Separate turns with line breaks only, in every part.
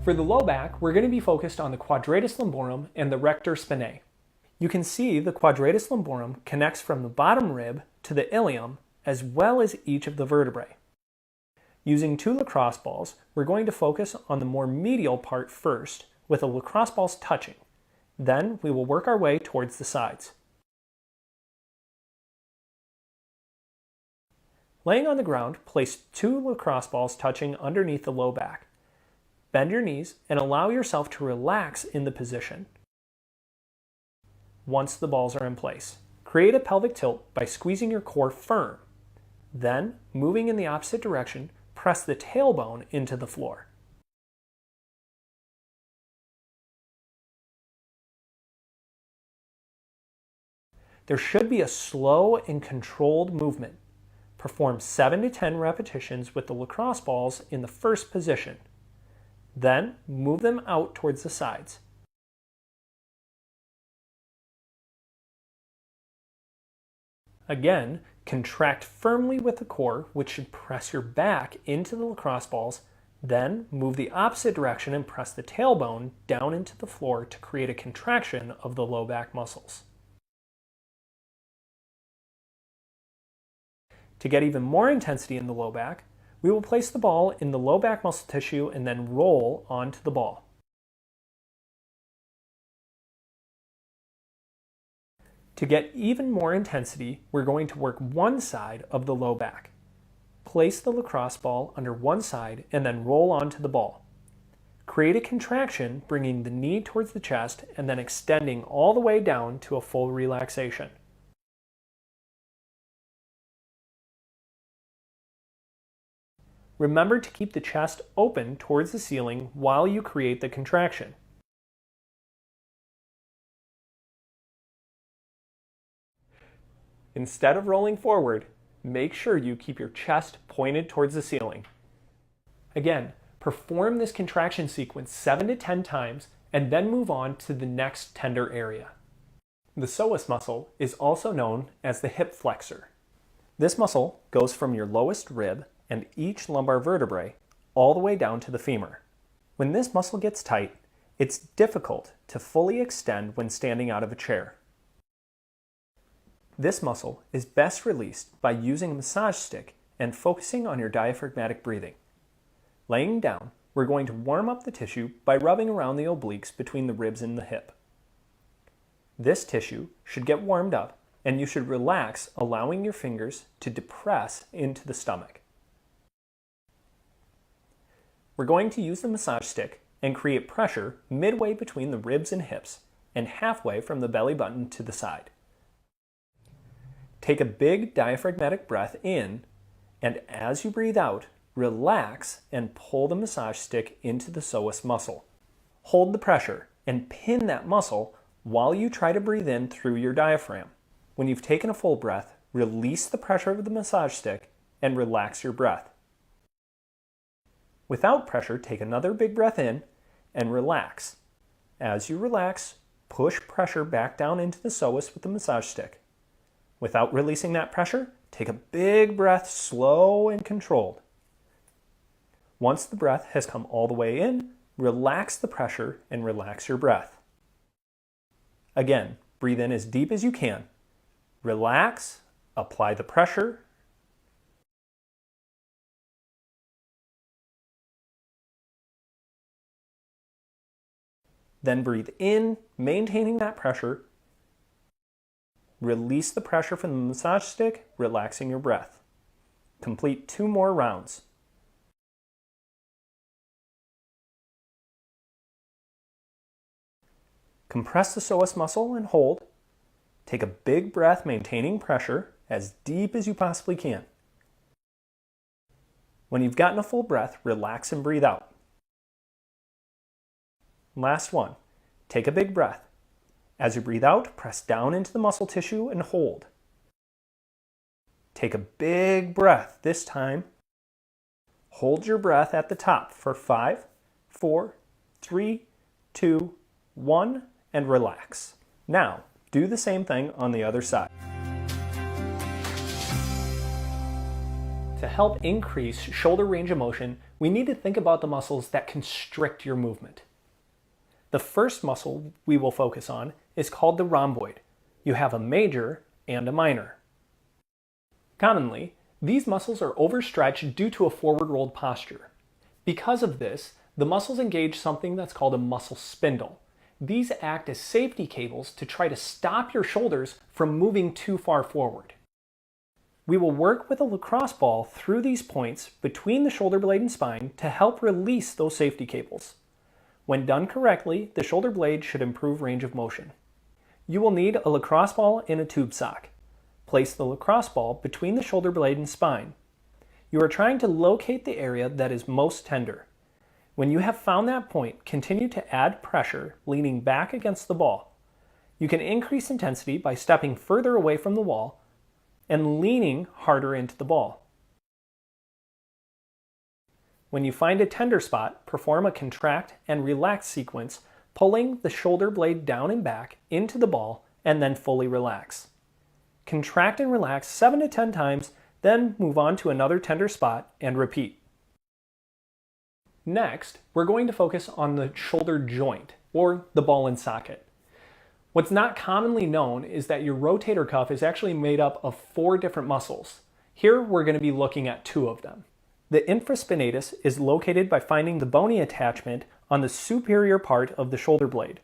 For the low back, we're going to be focused on the quadratus lumborum and the rector spinae. You can see the quadratus lumborum connects from the bottom rib to the ilium as well as each of the vertebrae. Using two lacrosse balls, we're going to focus on the more medial part first with the lacrosse balls touching. Then we will work our way towards the sides. Laying on the ground, place two lacrosse balls touching underneath the low back. Bend your knees and allow yourself to relax in the position. Once the balls are in place, create a pelvic tilt by squeezing your core firm. Then, moving in the opposite direction, press the tailbone into the floor. There should be a slow and controlled movement. Perform 7 to 10 repetitions with the lacrosse balls in the first position. Then, move them out towards the sides. Again, contract firmly with the core, which should press your back into the lacrosse balls. Then, move the opposite direction and press the tailbone down into the floor to create a contraction of the low back muscles. To get even more intensity in the low back, we will place the ball in the low back muscle tissue and then roll onto the ball. To get even more intensity, we're going to work one side of the low back. Place the lacrosse ball under one side and then roll onto the ball. Create a contraction, bringing the knee towards the chest and then extending all the way down to a full relaxation. Remember to keep the chest open towards the ceiling while you create the contraction. Instead of rolling forward, make sure you keep your chest pointed towards the ceiling. Again, perform this contraction sequence 7 to 10 times and then move on to the next tender area. The psoas muscle is also known as the hip flexor. This muscle goes from your lowest rib and each lumbar vertebrae all the way down to the femur. When this muscle gets tight, it's difficult to fully extend when standing out of a chair. This muscle is best released by using a massage stick and focusing on your diaphragmatic breathing. Laying down, we're going to warm up the tissue by rubbing around the obliques between the ribs and the hip. This tissue should get warmed up and you should relax, allowing your fingers to depress into the stomach. We're going to use the massage stick and create pressure midway between the ribs and hips and halfway from the belly button to the side. Take a big diaphragmatic breath in, and as you breathe out, relax and pull the massage stick into the psoas muscle. Hold the pressure and pin that muscle while you try to breathe in through your diaphragm. When you've taken a full breath, release the pressure of the massage stick and relax your breath. Without pressure, take another big breath in and relax. As you relax, push pressure back down into the psoas with the massage stick. Without releasing that pressure, take a big breath, slow and controlled. Once the breath has come all the way in, relax the pressure and relax your breath. Again, breathe in as deep as you can. Relax, apply the pressure, then breathe in, maintaining that pressure. Release the pressure from the massage stick, relaxing your breath. Complete 2 more rounds. Compress the psoas muscle and hold. Take a big breath, maintaining pressure as deep as you possibly can. When you've gotten a full breath, relax and breathe out. Last one. Take a big breath. As you breathe out, press down into the muscle tissue and hold. Take a big breath this time. Hold your breath at the top for 5, 4, 3, 2, 1, and relax. Now, do the same thing on the other side. To to help increase shoulder range of motion, we need to think about the muscles that constrict your movement. The first muscle we will focus on is called the rhomboid. You have a major and a minor. Commonly, these muscles are overstretched due to a forward rolled posture. Because of this, the muscles engage something that's called a muscle spindle. These act as safety cables to try to stop your shoulders from moving too far forward. We will work with a lacrosse ball through these points between the shoulder blade and spine to help release those safety cables. When done correctly, the shoulder blade should improve range of motion. You will need a lacrosse ball in a tube sock. Place the lacrosse ball between the shoulder blade and spine. You are trying to locate the area that is most tender. When you have found that point, continue to add pressure, leaning back against the ball. You can increase intensity by stepping further away from the wall and leaning harder into the ball. When you find a tender spot, perform a contract and relax sequence, pulling the shoulder blade down and back into the ball and then fully relax. Contract and relax 7 to 10 times, then move on to another tender spot and repeat. Next, we're going to focus on the shoulder joint, or the ball and socket. What's not commonly known is that your rotator cuff is actually made up of 4 different muscles. Here we're going to be looking at 2 of them. The infraspinatus is located by finding the bony attachment on the superior part of the shoulder blade.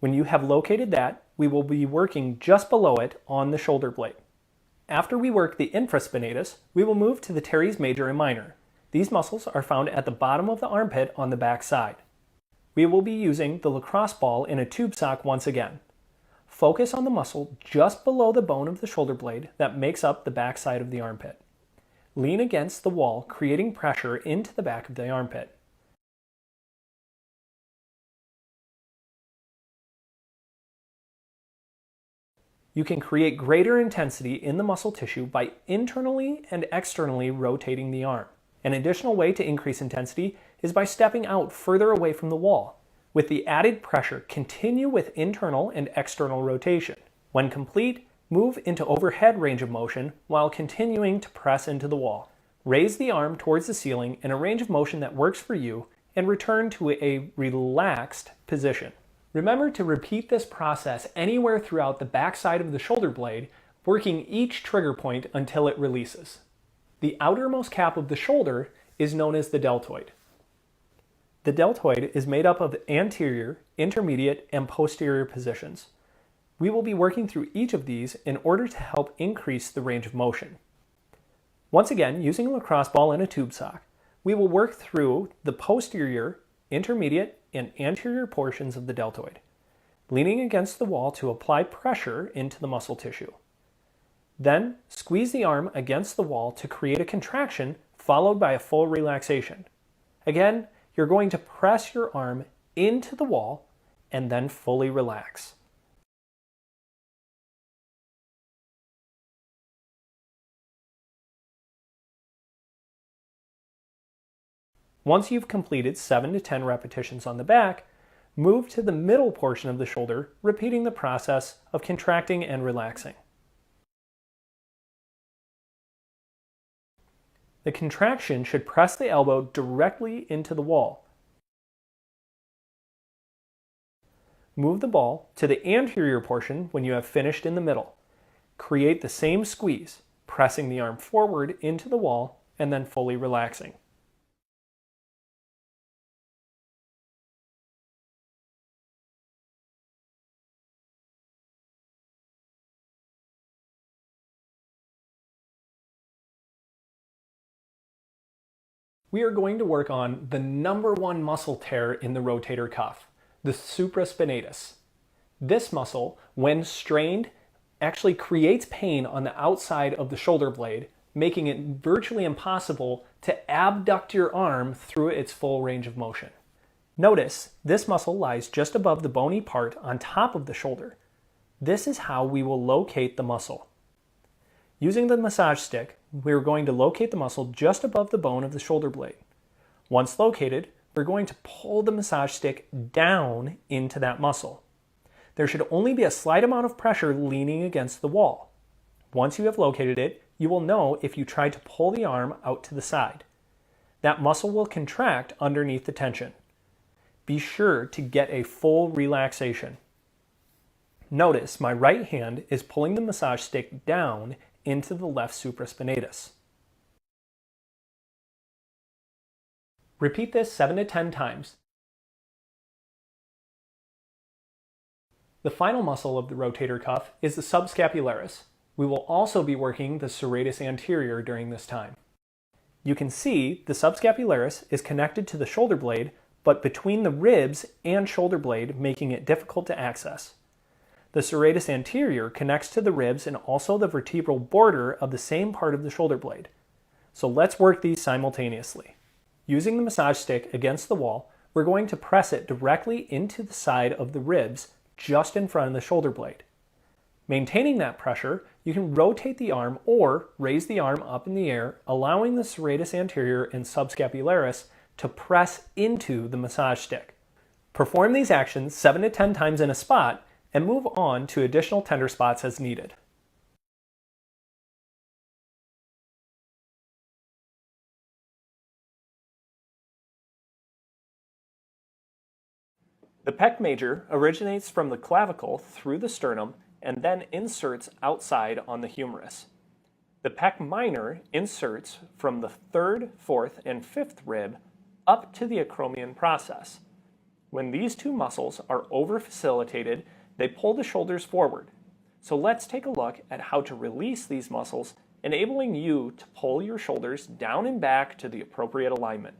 When you have located that, we will be working just below it on the shoulder blade. After we work the infraspinatus, we will move to the teres major and minor. These muscles are found at the bottom of the armpit on the back side. We will be using the lacrosse ball in a tube sock once again. Focus on the muscle just below the bone of the shoulder blade that makes up the back side of the armpit. Lean against the wall, creating pressure into the back of the armpit. You can create greater intensity in the muscle tissue by internally and externally rotating the arm. An additional way to increase intensity is by stepping out further away from the wall. With the added pressure, continue with internal and external rotation. When complete, move into overhead range of motion while continuing to press into the wall. Raise the arm towards the ceiling in a range of motion that works for you and return to a relaxed position. Remember to repeat this process anywhere throughout the back side of the shoulder blade, working each trigger point until it releases. The outermost cap of the shoulder is known as the deltoid. The deltoid is made up of anterior, intermediate, and posterior positions. We will be working through each of these in order to help increase the range of motion. Once again, using a lacrosse ball and a tube sock, we will work through the posterior, intermediate, and anterior portions of the deltoid, leaning against the wall to apply pressure into the muscle tissue. Then, squeeze the arm against the wall to create a contraction followed by a full relaxation. Again, you're going to press your arm into the wall and then fully relax. Once you've completed 7 to 10 repetitions on the back, move to the middle portion of the shoulder, repeating the process of contracting and relaxing. The contraction should press the elbow directly into the wall. Move the ball to the anterior portion when you have finished in the middle. Create the same squeeze, pressing the arm forward into the wall and then fully relaxing. We are going to work on the number 1 muscle tear in the rotator cuff, the supraspinatus. This muscle, when strained, actually creates pain on the outside of the shoulder blade, making it virtually impossible to abduct your arm through its full range of motion. Notice, this muscle lies just above the bony part on top of the shoulder. This is how we will locate the muscle. Using the massage stick, we're going to locate the muscle just above the bone of the shoulder blade. Once located, we're going to pull the massage stick down into that muscle. There should only be a slight amount of pressure leaning against the wall. Once you have located it, you will know if you try to pull the arm out to the side. That muscle will contract underneath the tension. Be sure to get a full relaxation. Notice my right hand is pulling the massage stick down into the left supraspinatus. Repeat this 7 to 10 times. The final muscle of the rotator cuff is the subscapularis. We will also be working the serratus anterior during this time. You can see the subscapularis is connected to the shoulder blade, but between the ribs and shoulder blade, making it difficult to access. The serratus anterior connects to the ribs and also the vertebral border of the same part of the shoulder blade. So let's work these simultaneously. Using the massage stick against the wall, we're going to press it directly into the side of the ribs just in front of the shoulder blade. Maintaining that pressure, you can rotate the arm or raise the arm up in the air, allowing the serratus anterior and subscapularis to press into the massage stick. Perform these actions 7 to 10 times in a spot and move on to additional tender spots as needed. The pec major originates from the clavicle through the sternum and then inserts outside on the humerus. The pec minor inserts from the 3rd, 4th, and 5th rib up to the acromion process. When these two muscles are over-facilitated, they pull the shoulders forward. So let's take a look at how to release these muscles, enabling you to pull your shoulders down and back to the appropriate alignment.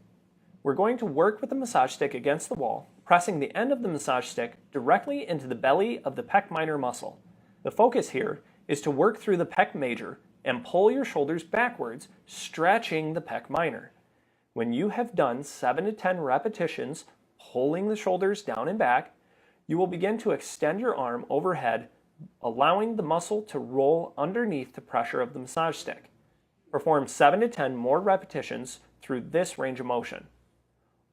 We're going to work with the massage stick against the wall, pressing the end of the massage stick directly into the belly of the pec minor muscle. The focus here is to work through the pec major and pull your shoulders backwards, stretching the pec minor. When you have done 7 to 10 repetitions, pulling the shoulders down and back, you will begin to extend your arm overhead, allowing the muscle to roll underneath the pressure of the massage stick. Perform 7 to 10 more repetitions through this range of motion.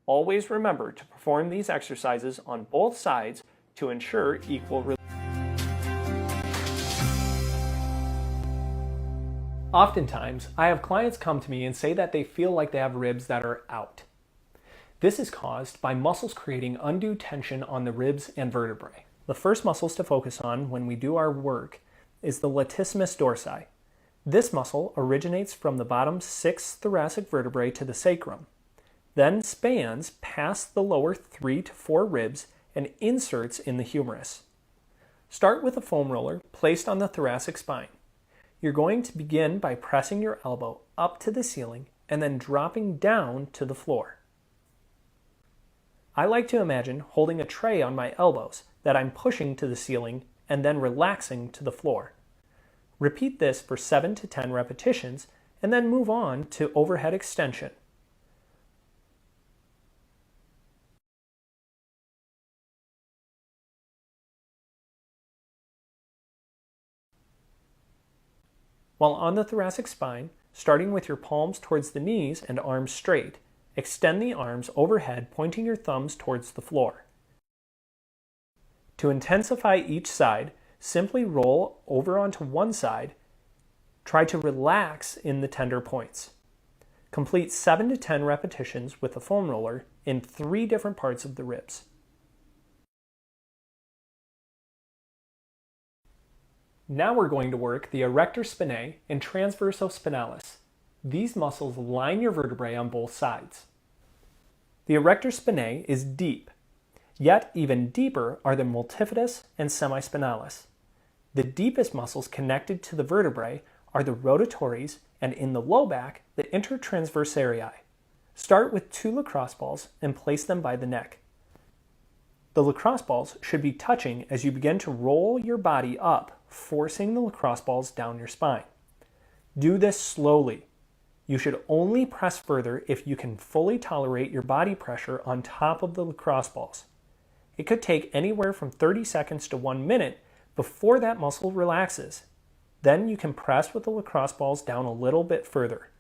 Always remember to perform these exercises on both sides to ensure equal release. Oftentimes, I have clients come to me and say that they feel like they have ribs that are out. This is caused by muscles creating undue tension on the ribs and vertebrae. The first muscles to focus on when we do our work is the latissimus dorsi. This muscle originates from the bottom 6 thoracic vertebrae to the sacrum, then spans past the lower 3 to 4 ribs and inserts in the humerus. Start with a foam roller placed on the thoracic spine. You're going to begin by pressing your elbow up to the ceiling and then dropping down to the floor. I like to imagine holding a tray on my elbows that I'm pushing to the ceiling and then relaxing to the floor. Repeat this for 7 to 10 repetitions and then move on to overhead extension. While on the thoracic spine, starting with your palms towards the knees and arms straight, extend the arms overhead, pointing your thumbs towards the floor. To intensify each side, simply roll over onto one side. Try to relax in the tender points. Complete 7 to 10 repetitions with a foam roller in 3 different parts of the ribs. Now we're going to work the erector spinae and transverso spinalis. These muscles line your vertebrae on both sides. The erector spinae is deep, yet even deeper are the multifidus and semispinalis. The deepest muscles connected to the vertebrae are the rotatories and in the low back, the intertransversarii. Start with 2 lacrosse balls and place them by the neck. The lacrosse balls should be touching as you begin to roll your body up, forcing the lacrosse balls down your spine. Do this slowly. You should only press further if you can fully tolerate your body pressure on top of the lacrosse balls. It could take anywhere from 30 seconds to 1 minute before that muscle relaxes. Then you can press with the lacrosse balls down a little bit further.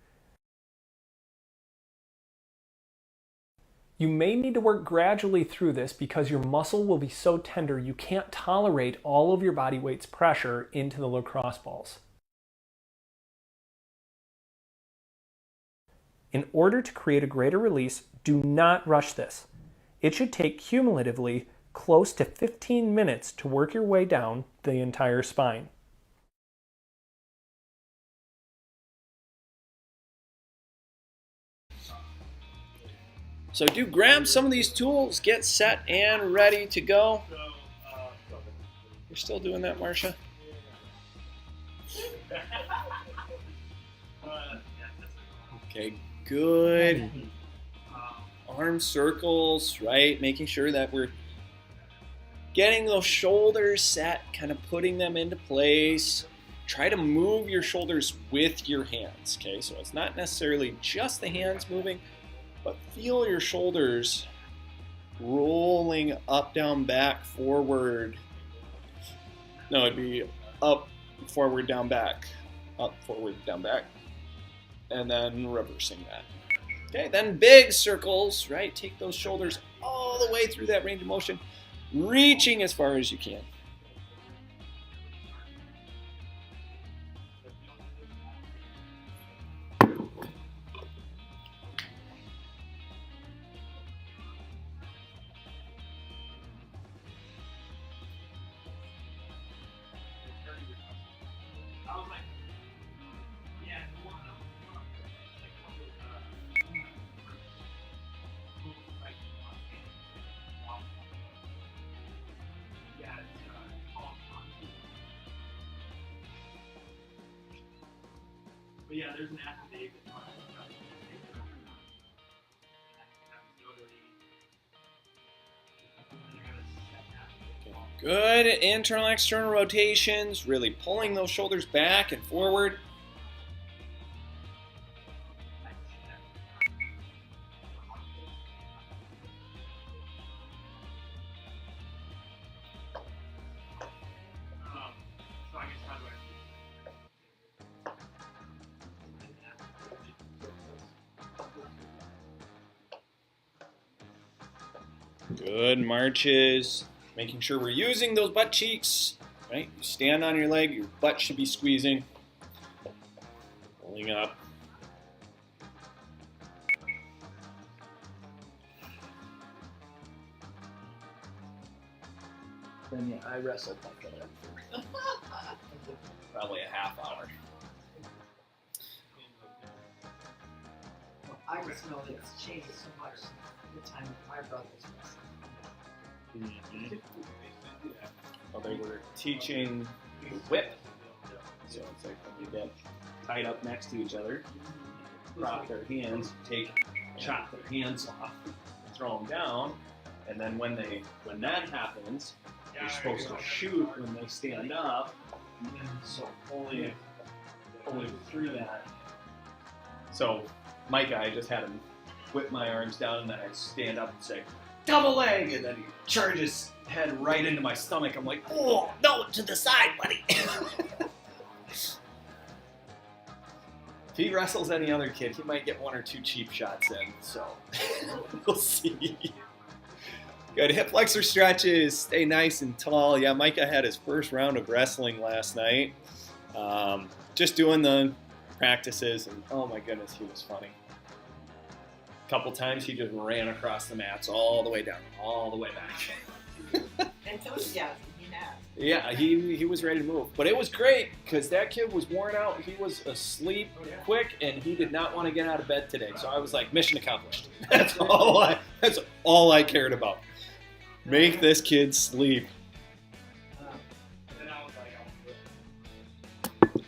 You may need to work gradually through this because your muscle will be so tender you can't tolerate all of your body weight's pressure into the lacrosse balls. In order to create a greater release, do not rush this. It should take cumulatively close to 15 minutes to work your way down the entire spine.
So do grab some of these tools, get set and ready to go. You're still doing that, Marcia? Okay, good. Arm circles, right? Making sure that we're getting those shoulders set, kind of putting them into place. Try to move your shoulders with your hands, okay? So it's not necessarily just the hands moving, but feel your shoulders rolling up, down, back, forward. No, it'd be up, forward, down, back. Up, forward, down, back. And then reversing that. Okay, then big circles, right? Take those shoulders all the way through that range of motion, reaching as far as you can.
But yeah, there's an affidavit.
Good internal, external rotations, really pulling those shoulders back and forward. Good marches, making sure we're using those butt cheeks, right? You stand on your leg, your butt should be squeezing, pulling up. Then yeah, I wrestled like that for probably a half hour.
Well, I just know that it's changed so much since the time my brother was wrestling.
Well, they were teaching the whip. So it's like when you get tied up next to each other, drop their hands, chop their hands off, throw them down, and then when that happens, you're supposed to shoot when they stand up. So only through that. So Micah, I just had him whip my arms down, and then I stand up and say, double leg, and then he charges his head right into my stomach. I'm like, oh, no, to the side, buddy. If he wrestles any other kid, he might get one or two cheap shots in, so we'll see. Good hip flexor stretches, stay nice and tall. Yeah, Micah had his first round of wrestling last night. Just doing the practices, and oh my goodness, he was funny. Couple times he just ran across the mats all the way down, all the way back.
Enthusiasm, he had.
Yeah, he was ready to move. But it was great because that kid was worn out. He was asleep quick, and he did not want to get out of bed today. So I was like, mission accomplished. That's all I cared about. Make this kid sleep.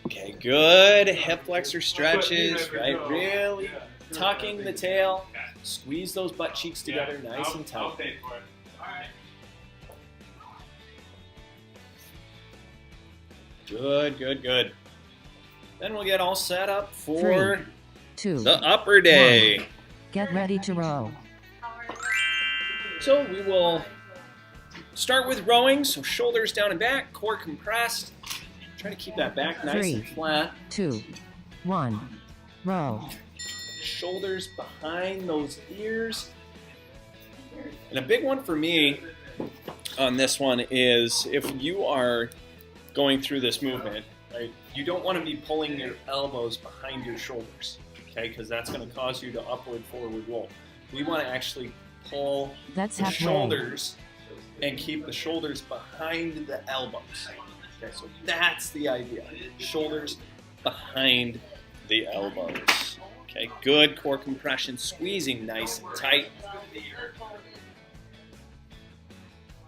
Okay, good hip flexor stretches, right? Really tucking the tail. Squeeze those butt cheeks together nice and tight.
I'll pay for it. All right.
Good. Then we'll get all set up for
3, 2,
the upper day.
1. Get ready to row.
So we will start with rowing. So shoulders down and back, core compressed. Try to keep that back nice
3,
and flat.
2, 1. Row.
Shoulders behind those ears. And a big one for me on this one is if you are going through this movement, right, you don't want to be pulling your elbows behind your shoulders. okay, because that's going to cause you to upward forward roll. We want to actually pull
That's
the
halfway.
shoulders and keep the shoulders behind the elbows. Okay, so that's the idea. Shoulders behind the elbows. Okay, good core compression, squeezing nice and tight.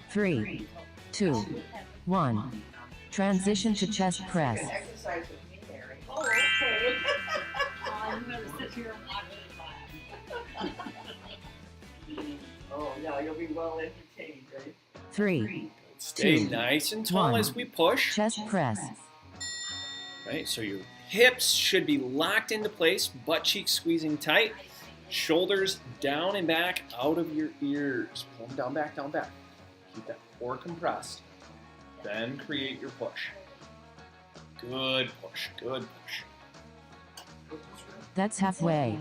3, 2, 1. Transition to chest press.
Exercise with me, Mary. Oh, okay.
I'm gonna sit here and watch it laugh.
Oh, yeah, you'll be well entertained, right?
3,
Stay
2,
nice and tall
1.
as we push.
Chest press.
Right, so your hips should be locked into place, butt cheeks squeezing tight, shoulders down and back out of your ears. Pull them down, back, down, back. Keep that core compressed. Then create your push. Good push, good push.
That's halfway.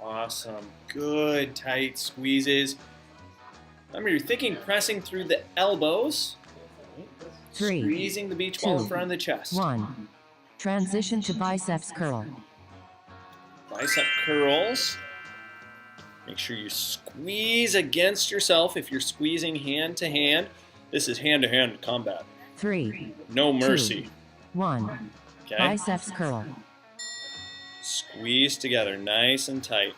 Awesome, good tight squeezes. Remember, you're thinking pressing through the elbows.
3,
Squeezing the beach ball in
2,
front of the chest.
1. Transition to biceps curl.
Bicep curls. Make sure you squeeze against yourself if you're squeezing hand to hand. This is hand to hand combat.
3,
No mercy.
1.
Okay?
Biceps curl.
Squeeze together nice and tight.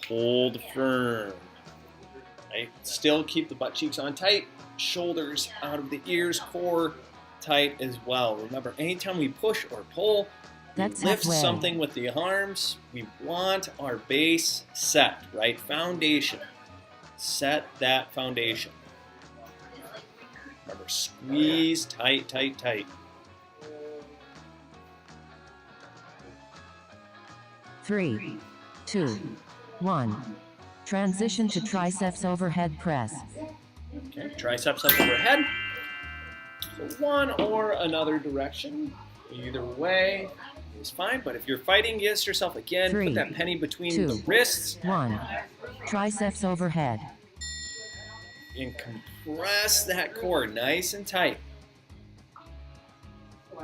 Hold firm. Right? Still keep the butt cheeks on tight. Shoulders out of the ears. Core tight as well. Remember, anytime we push or pull, we
That's
lift
halfway.
something with the arms. We want our base set, right? Foundation. Set that foundation. Remember, squeeze tight, tight, tight.
3, 2, 1. Transition to triceps overhead press.
Okay, triceps up overhead. So one or another direction, either way is fine. But if you're fighting against yourself again,
3,
put that penny between
2,
the wrists
1. Triceps overhead.
and compress that core nice and tight.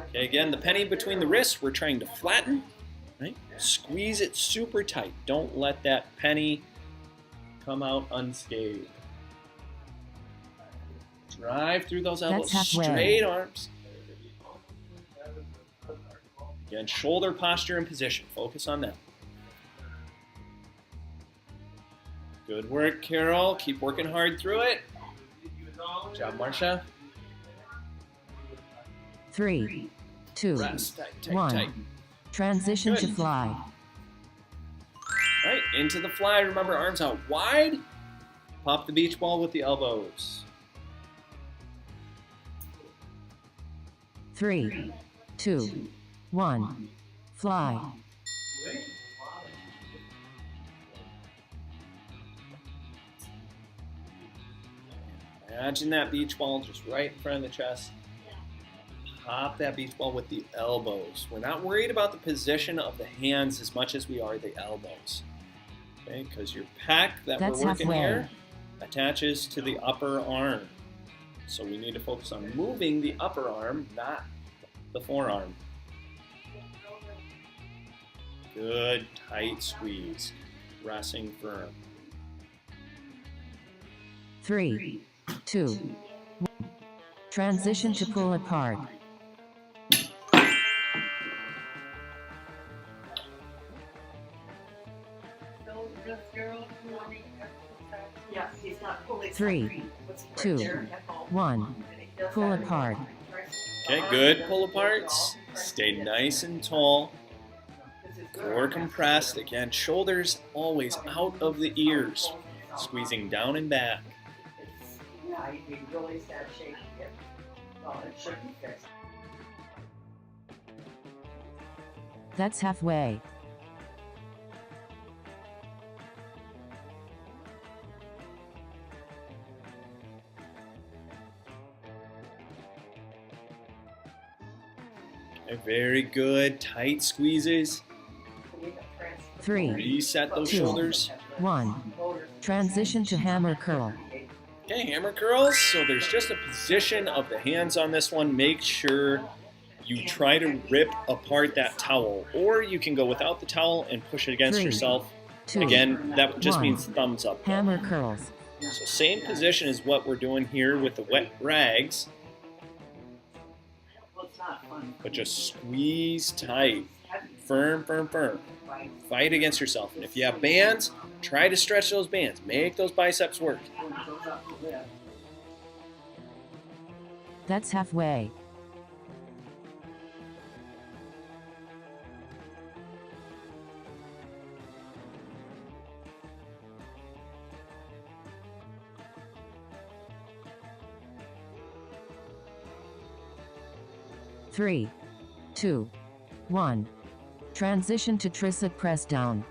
Okay, again, the penny between the wrists, we're trying to flatten, right? Squeeze it super tight. Don't let that penny come out unscathed. Drive through those elbows,
That's halfway.
straight arms. Again, shoulder posture and position. Focus on that. Good work, Carol. Keep working hard through it. Good job, Marcia.
3, 2,
Rest. Tight, tight,
1.
tight.
Transition to
Good.
fly.
All right, into the fly. Remember, arms out wide. Pop the beach ball with the elbows.
3, 2, 1. Fly.
Imagine that beach ball just right in front of the chest. Pop that beach ball with the elbows. We're not worried about the position of the hands as much as we are the elbows. Okay, because your pec that
That's
we're working
halfway.
here attaches to the upper arm. So we need to focus on moving the upper arm, not the forearm. Good, tight squeeze. Pressing firm.
3, 2, 1. Transition to pull apart.
So this girl morning exercise.
Yeah, he's not fully.
3,
What's right
2,
there at home.
1.
And he does
Pull
that.
apart.
Okay, good pull aparts. Stay nice and tall. Core compressed. Again, shoulders always out of the ears. Squeezing down and back.
Yeah, he'd be really sad shaking it. Well, it should be fixed.
That's halfway.
Okay, very good. Tight squeezes.
We have trans-
3,
Reset those
2,
shoulders.
1.
Motors
Transition to hammer curl.
Okay, hammer curls. So there's just a position of the hands on this one. Make sure you try to rip apart that towel, or you can go without the towel and push it against
3,
yourself.
2,
Again, that just
1.
means thumbs up.
Hammer curls.
So same position as what we're doing here with the wet rags,
Well, it's not fun.
but just squeeze tight. Firm, firm, firm. Fight against yourself. And if you have bands, try to stretch those bands. Make those biceps work.
When it goes up the lip.
That's halfway. Three, 2, 1. Transition to tricep press down.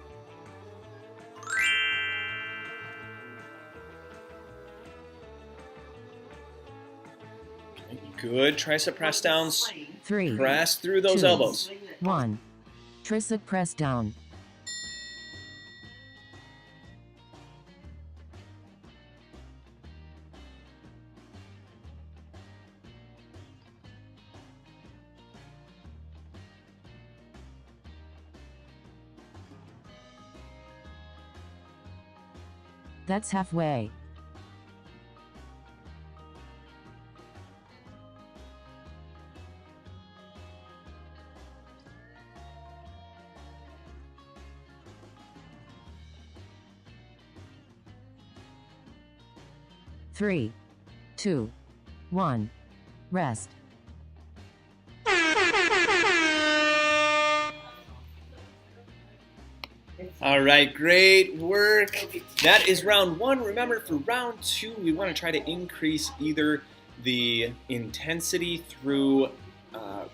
Good tricep press downs.
3,
Press through those
2,
elbows.
1. Tricep press down. That's halfway. Three, 2, 1. Rest.
All right, great work. That is round one. Remember, for round two, we want to try to increase either the intensity through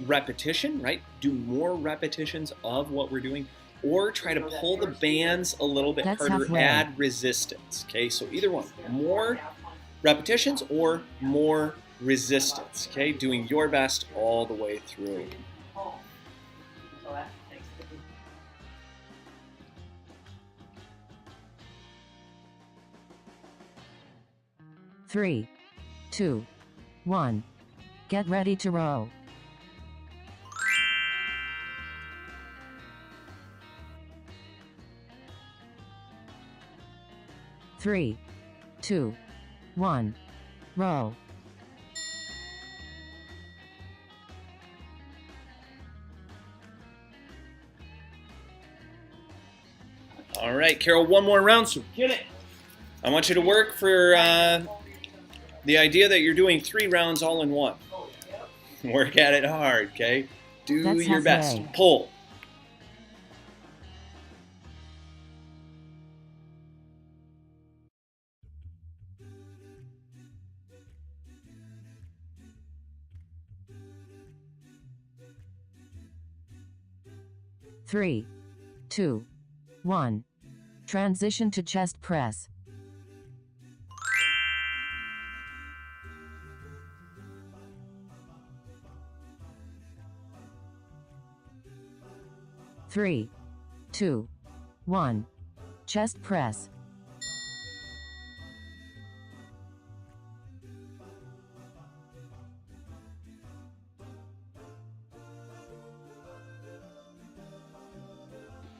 repetition, right? Do more repetitions of what we're doing, or try to pull the bands a little bit
That's
harder,
halfway.
add resistance. Okay, so either one, more repetitions or more resistance. Okay, doing your best all the way through.
Oh. So that takes the
3, 2, 1. Get ready to row. Three, 2, 1. Row.
All right, Carol, one more round, so get it. I want you to work for the idea that you're doing 3 rounds all in one. Work at it hard, okay? Do
That's
your best.
halfway.
Pull.
Three, 2, 1. Transition to chest press. Three, 2, 1. Chest press.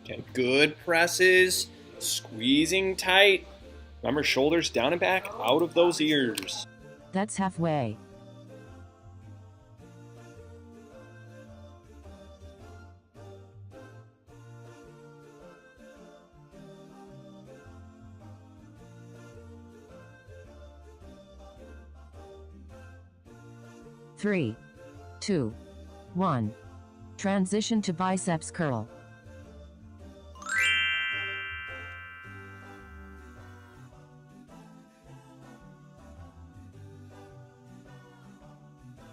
Okay, good presses, squeezing tight. Remember, shoulders down and back, out of those ears.
That's halfway. Three, 2, 1. Transition to biceps curl.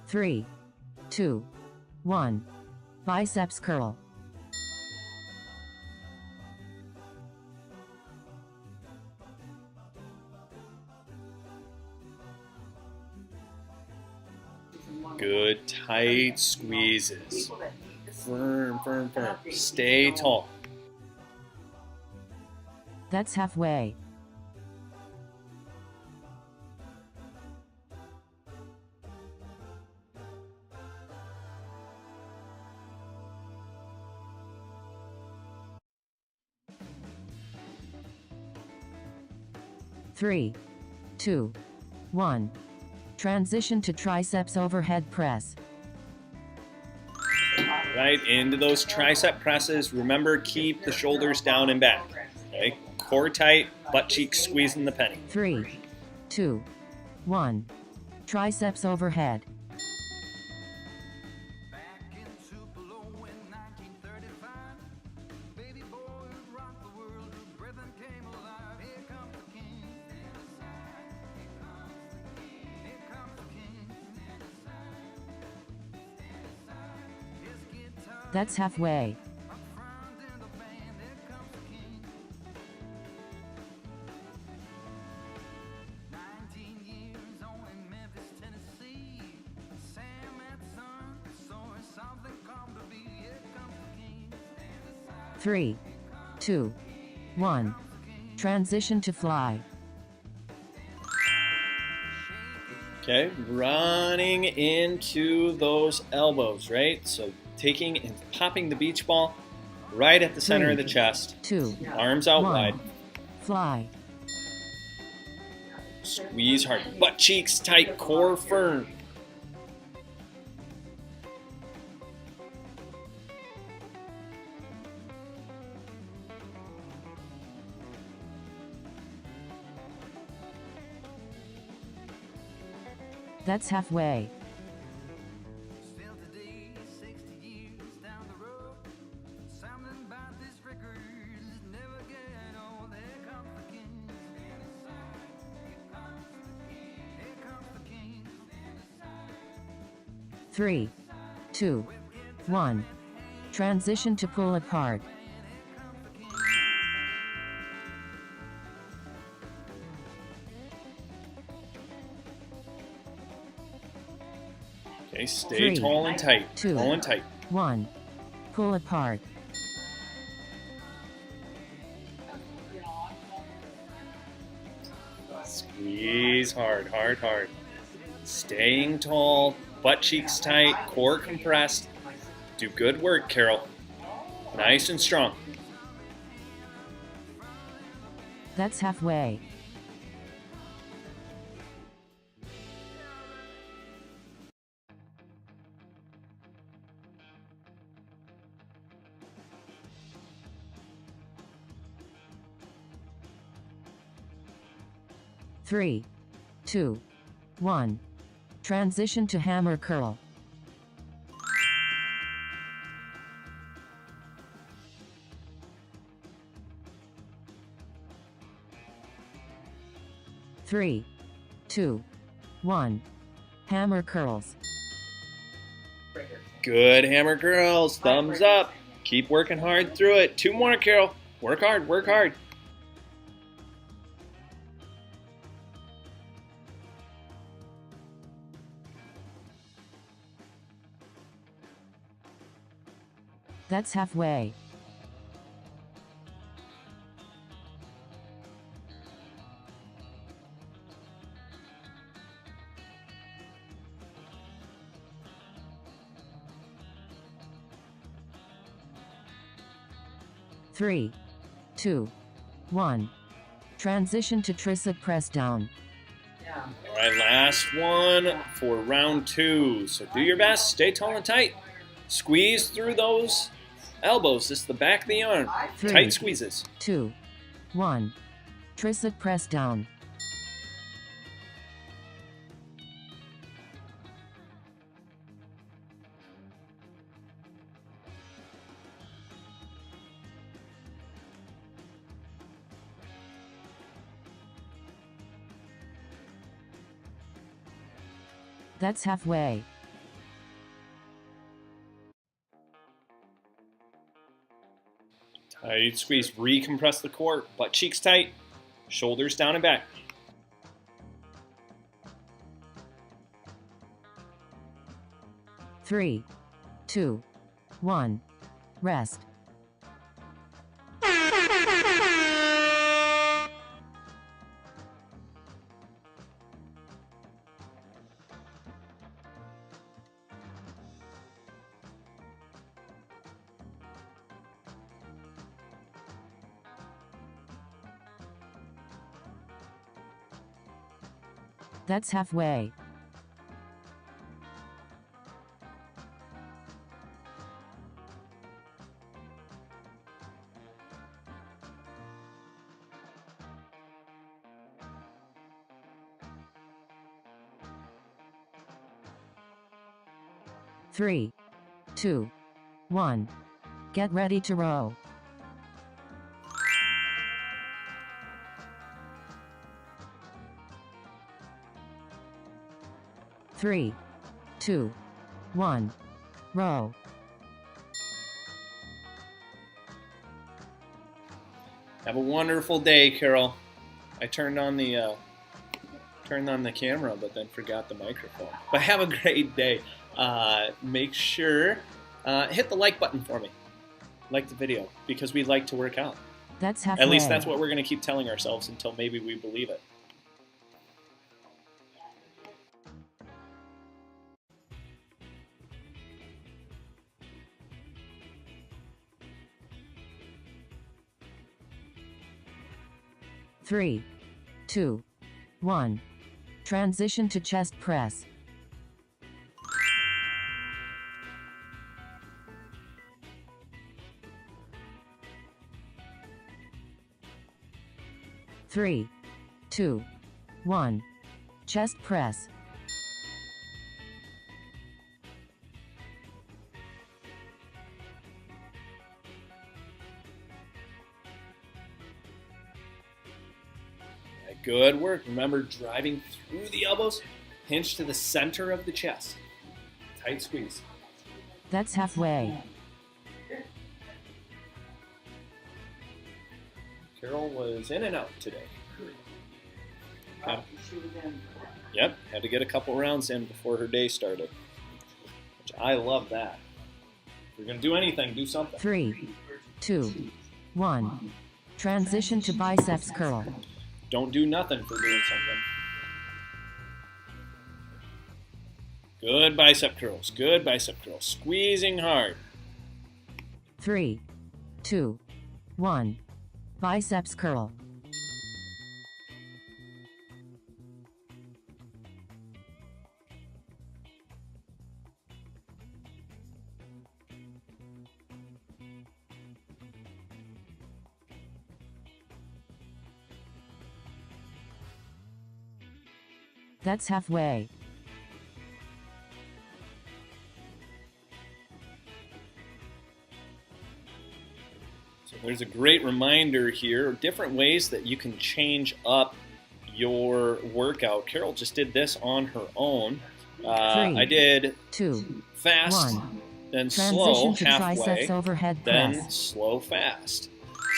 Three, 2, 1. Biceps curl.
Good, tight squeezes. Firm, firm, firm. Stay tall.
That's halfway. 3, 2, 1. Transition to triceps overhead press.
Right, into those tricep presses. Remember, keep the shoulders down and back. Okay, core tight, butt cheeks squeezing the penny.
3, 2, 1. Triceps overhead. That's halfway. Three, 2, 1. Transition to fly.
Okay, running into those elbows, right? So taking and popping the beach ball right at the center of the chest.
2,
Arms out
1.
wide.
Fly.
Squeeze hard. Butt cheeks tight, core firm.
That's halfway. Three, 2, 1. Transition to pull apart.
Okay, stay
3,
tall and tight.
2,
Tall and tight.
1. Pull apart.
Squeeze hard, hard, hard. Staying tall, butt cheeks tight, core compressed. Do good work, Carol. Nice and strong.
That's halfway. Three, 2, 1. Transition to hammer curl. Three, 2, 1. Hammer curls.
Good hammer girls. Thumbs up. Keep working hard through it. 2 more, Carol. Work hard, work hard.
That's halfway. Three, 2, 1. Transition to tricep press down.
Yeah.
All right, last one for round 2. So do your best. Stay tall and tight. Squeeze through those elbows. This is the back of the arm.
3,
Tight squeezes.
2, 1. Tricep press down. That's halfway.
Tight squeeze. Recompress the core. Butt cheeks tight. Shoulders down and back.
Three, 2, 1. Rest. That's halfway. Three, two, one. Get ready to row. Three, two, one. Row.
Have a wonderful day, Carol. I turned on the camera, but then forgot the microphone. But have a great day. Make sure hit the like button for me. Like the video, because we like to work out.
That's halfway.
At least that's what we're going to keep telling ourselves until maybe we believe it.
Three, two, one. Transition to chest press. Three, two, one. Chest press.
Good work. Remember, driving through the elbows, hinge to the center of the chest. Tight squeeze.
That's halfway.
Carol was in and out today.
She was in.
Yep, had to get a couple rounds in before her day started. Which I love that. If you're going to do anything, do something.
Three, two, one. Transition to biceps curl.
Don't do nothing for doing something. Good bicep curls. Good bicep curls. Squeezing hard.
Three, two, one. Biceps curl. That's halfway.
So there's a great reminder here, different ways that you can change up your workout. Carol just did this on her own. I did
two,
fast,
one.
then
Transition
slow
to
halfway,
triceps overhead
then
press.
slow fast.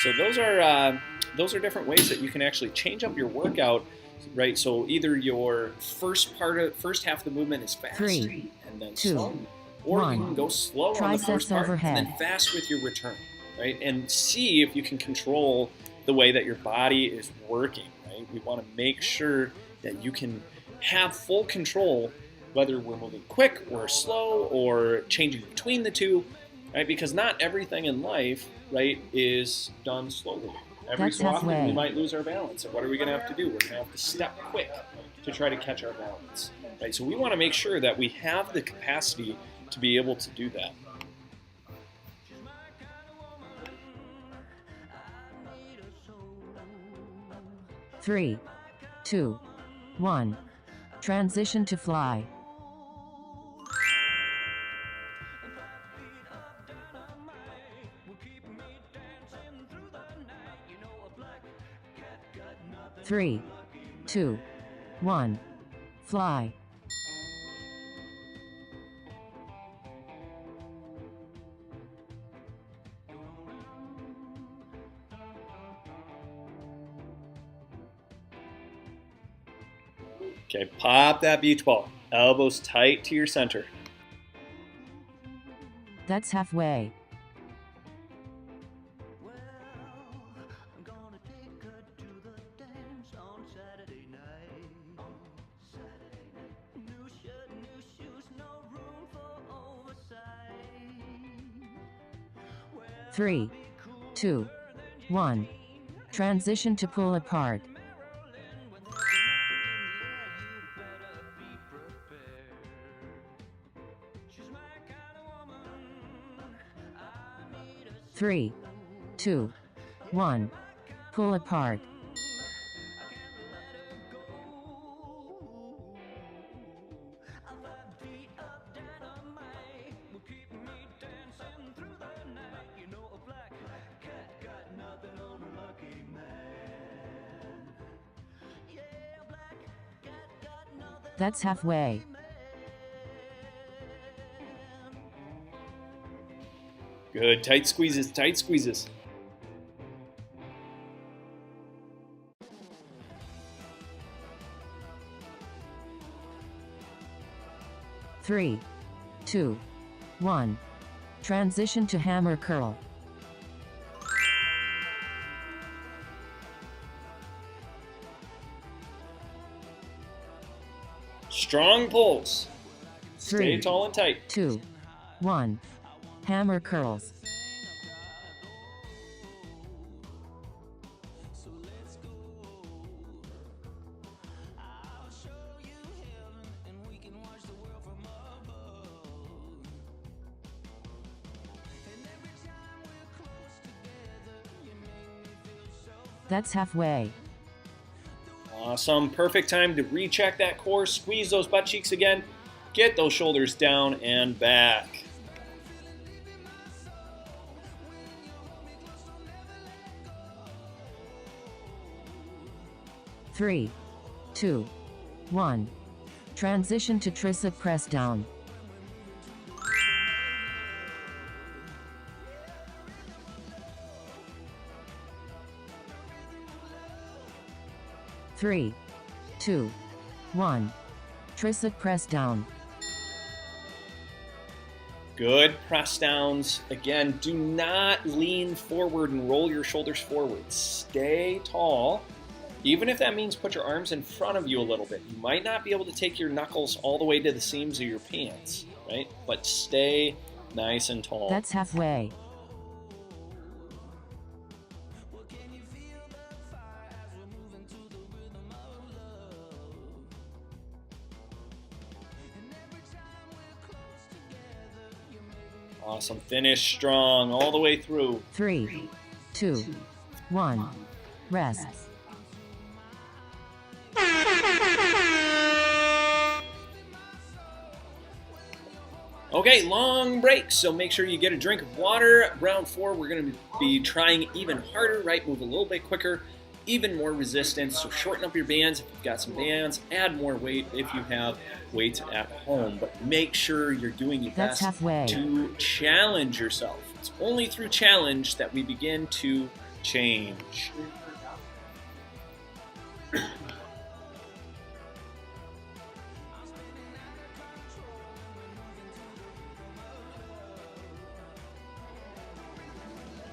So those are different ways that you can actually change up your workout, right? So either your first half of the movement is fast
Three,
and then
two,
slow, or
one.
you can go slow on the
Triceps
first part
overhead.
and then fast with your return, right? And see if you can control the way that your body is working, right? We want to make sure that you can have full control whether we're moving quick or slow or changing between the two, right? Because not everything in life, right, is done slowly. Every
That's
so often
halfway.
we might lose our balance. And what are we going to have to do? We're going to have to step quick to try to catch our balance, right? So we want to make sure that we have the capacity to be able to do that.
Three, two, one. Transition to fly. Three, two, one. Fly.
Okay, pop that B12. Elbows tight to your center.
That's halfway. Three, two, one. Transition to pull apart. 3, 2, 1. Pull apart. That's halfway.
Good. Tight squeezes, tight squeezes.
Three, 2, 1. Transition to hammer curl.
Strong pulls. Stay
3,
tall and tight.
2, 1. Hammer curls. That's halfway.
Awesome. Perfect time to recheck that core. Squeeze those butt cheeks again. Get those shoulders down and back.
Three, 2, 1. Transition to tricep press down. Three, 2, 1. Tricep press down.
Good press downs. Again, do not lean forward and roll your shoulders forward. Stay tall. Even if that means put your arms in front of you a little bit. You might not be able to take your knuckles all the way to the seams of your pants, right? But stay nice and tall.
That's halfway.
Awesome. Finish strong all the way through.
3, 2, 1. Rest.
Okay, long break, so make sure you get a drink of water. Round 4, we're going to be trying even harder, right? Move a little bit quicker, even more resistance. So shorten up your bands if you've got some bands. Add more weight if you have weights at home. But make sure you're doing your
That's
best
halfway.
to challenge yourself. It's only through challenge that we begin to change.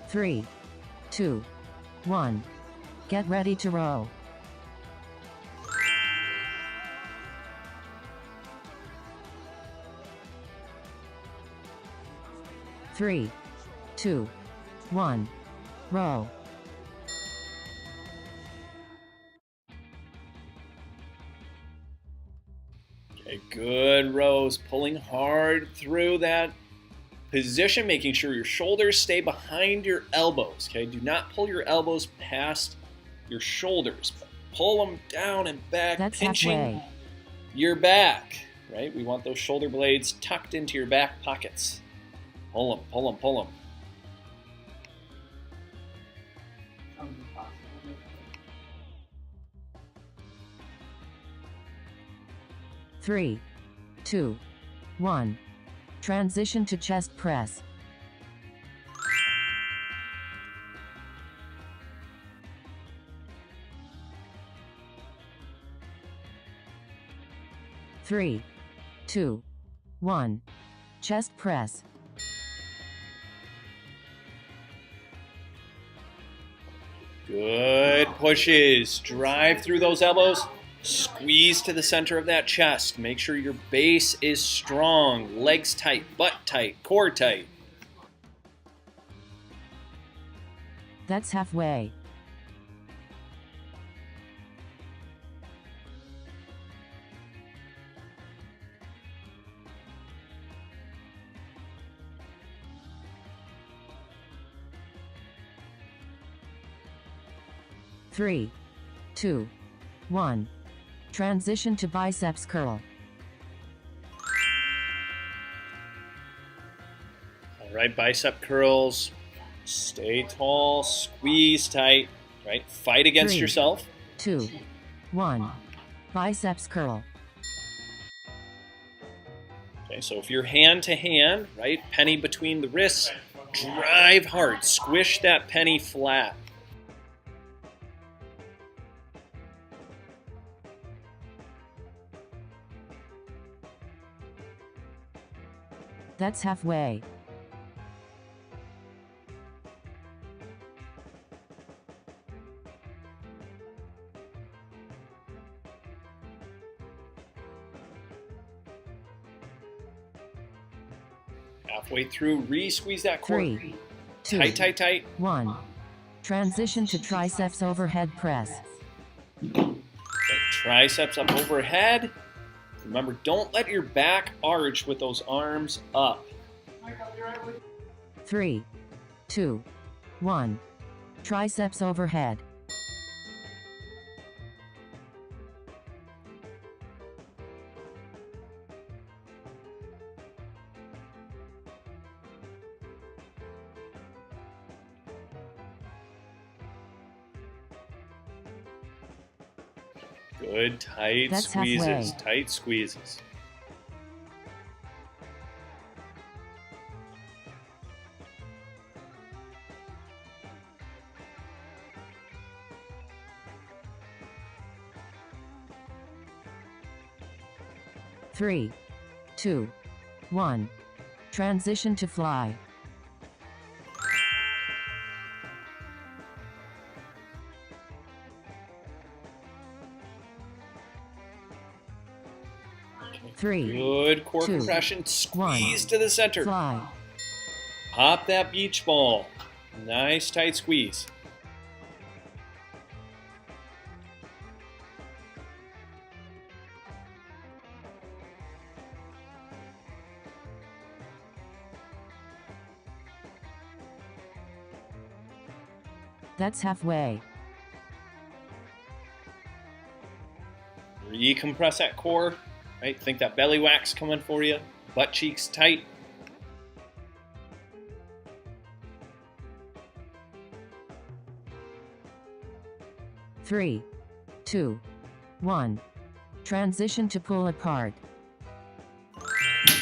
Three, 2, 1. Get ready to row. Three, 2, 1. Row.
Okay, good rows, pulling hard through that position, making sure your shoulders stay behind your elbows, okay? Do not pull your elbows past your shoulders, but pull them down and back,
That's
pinching
halfway.
your back, right? We want those shoulder blades tucked into your back pockets. Pull them, pull them, pull them.
Three, 2, 1. Transition to chest press. Three, 2, 1. Chest press.
Good pushes. Drive through those elbows. Squeeze to the center of that chest. Make sure your base is strong. Legs tight, butt tight, core tight.
That's halfway. 3, 2, 1. Transition to biceps curl.
All right, bicep curls. Stay tall, squeeze tight, right? Fight against
3,
yourself.
2, 1. Biceps curl.
Okay, so if you're hand to hand, right, penny between the wrists, drive hard, squish that penny flat.
That's halfway.
Halfway through, re-squeeze that core.
3, 2,
Tight, tight, tight.
1. Transition to triceps overhead press.
Okay, triceps up overhead. Remember, don't let your back arch with those arms up.
3, 2, 1. Triceps overhead.
Good, tight
That's
squeezes,
halfway.
tight squeezes.
Three, 2, 1. Transition to fly. Three,
Good core
2,
compression, squeeze to the center.
fly.
Pop that beach ball. Nice tight squeeze.
That's halfway.
Recompress that core, right? Think that belly wax coming for you. Butt cheeks tight.
Three, 2, 1. Transition to pull apart.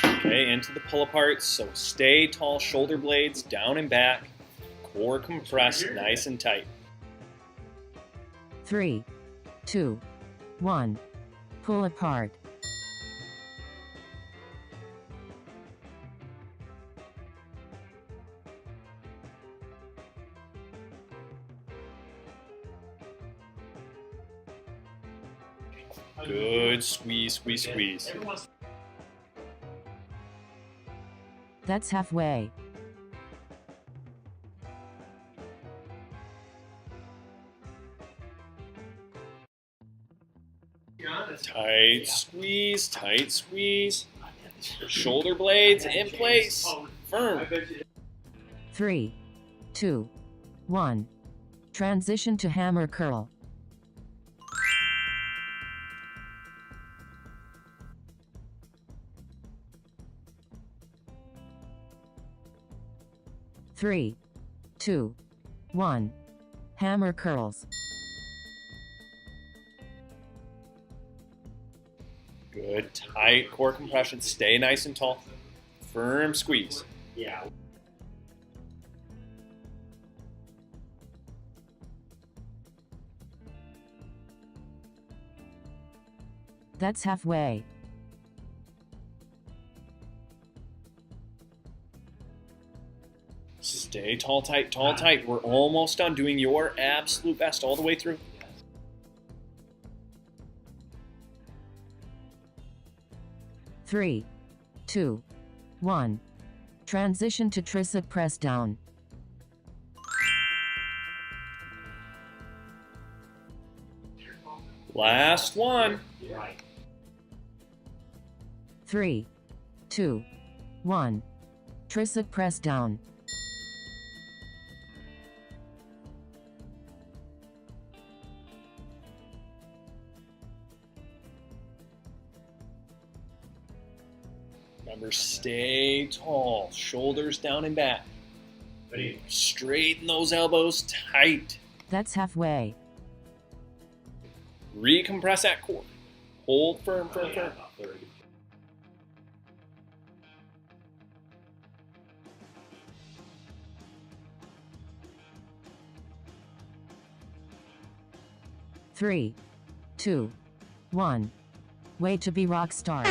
Okay, into the pull aparts. So stay tall, shoulder blades down and back. Core compressed, nice and tight.
3, 2, 1. Pull apart.
Good squeeze, squeeze, squeeze.
That's halfway.
Tight squeeze, tight squeeze. Shoulder blades in place. Firm.
3, 2, 1. Transition to hammer curl. Three, 2, 1. Hammer curls.
Good, tight core compression. Stay nice and tall. Firm squeeze.
Yeah.
That's halfway.
Stay tall, tight, tall, tight. We're almost done doing your absolute best all the way through.
Three, 2, 1. Transition to tricep press down.
Last one.
Right.
3, 2, 1. Tricep press down.
Remember, stay tall, shoulders down and back.
Ready?
Straighten those elbows tight.
That's halfway.
Recompress that core. Hold firm, firm, firm.
About 30.
Three, two, one. Way to be rock star.